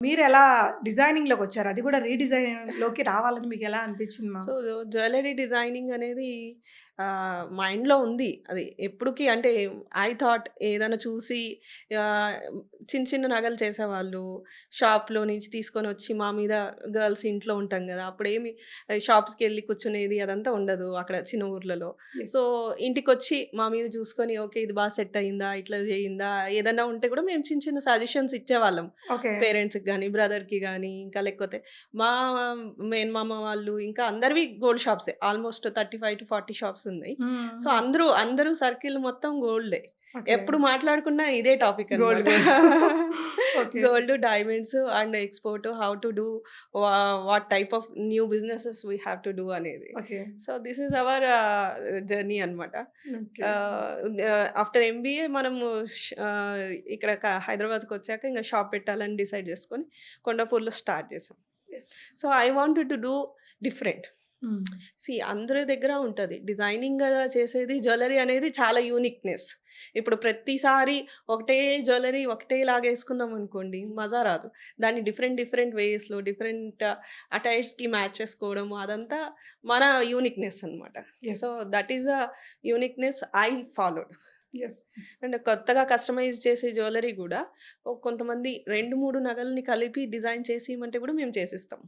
మీరెలా డిజైనింగ్‌లోకొచ్చారు? అది కూడా రీడిజైన్‌లోకి రావాలని మీకెలా అనిపించింది మ్యామ్? సో, జ్యువెల్లరీ డిజైనింగ్ అనేది మైండ్‌లో ఉంది. అది ఎప్పుడుకి అంటే ఐ థాట్ ఏదైనా చూసి ఆహ్, చిన్న చిన్న నగలు చేసేవాళ్ళు. షాప్‌లో నుంచి తీసుకొనొచ్చి మా మీద గర్ల్స్ ఇంట్లో ఉంటాం గదా! అప్పుడేమి షాప్స్‌కెళ్ళి కూర్చునేది అదంతా ఉండదు అక్కడ చిన్న ఊర్లలో. యెస్. సో, ఇంటికొచ్చి మా మీద చూసుకొని ఓకే. ఇది సెట్ అయిందా? ఇట్లా చేయిందా? ఏదన్నా ఉంటే కూడా మేము చిన్న చిన్న సజెషన్స్ ఇచ్చేవాళ్ళం. ఓకే. పేరెంట్స్‌కి గానీ, బ్రదర్‌కి గానీ, ఇంకా లేకపోతే మా మేనమామ వాళ్ళు ఇంకా అందరివి గోల్డ్ షాప్సే. ఆల్‌మోస్ట్ 35-40 షాప్స్ ఉన్నాయి. So, hmm. అందరూ సర్కిల్ మొత్తం గోల్డే. ఓకే. ఎప్పుడు మాట్లాడుకున్నా ఇదే టాపిక్ గోల్డ్, అన్నమాట. Gold. Okay. Gold, diamonds and export how to do వా what type of new businesses we have to do అనేది. Okay. So, this is our journey అన్నమాట. ఓకే. ఆఫ్టర్ ఎంబీఏ మనము ఇక్కడ హైదరాబాద్‌కొచ్చాక ఇంక షాప్ పెట్టాలని డిసైడ్ చేసుకొని కొండాపూర్‌లో స్టార్ట్ చేసాం. Yes. So, I wanted to do different. హ్మ్. అందరి దగ్గర ఉంటది. డిజైనింగ్ చేసేది జ్యువెల్లరీ అనేది చాలా యూనిక్‌నెస్. ఇప్పుడు ప్రతిసారి ఒకటే జ్యువెల్లరీ ఒకటేలాగా యేసుకున్నామనుకోండి మజా రాదు. దాన్ని డిఫరెంట్ డిఫరెంట్ వేస్‌లో డిఫరెంట్ అటైర్స్‌కి మ్యాచ్ చేసుకోవడం అదంతా మన యూనిక్‌నెస్ అన్నమాట. Yes. So, that is a uniqueness I followed. Yes. And కొత్తగా కస్టమైజ్ చేసే జ్యువెల్లరీ గూడా కొంతమంది 2, 3 నగల్ని కలిపి డిజైన్ చేసి ఇయమంటే గూడా మేము చేసిస్తాం.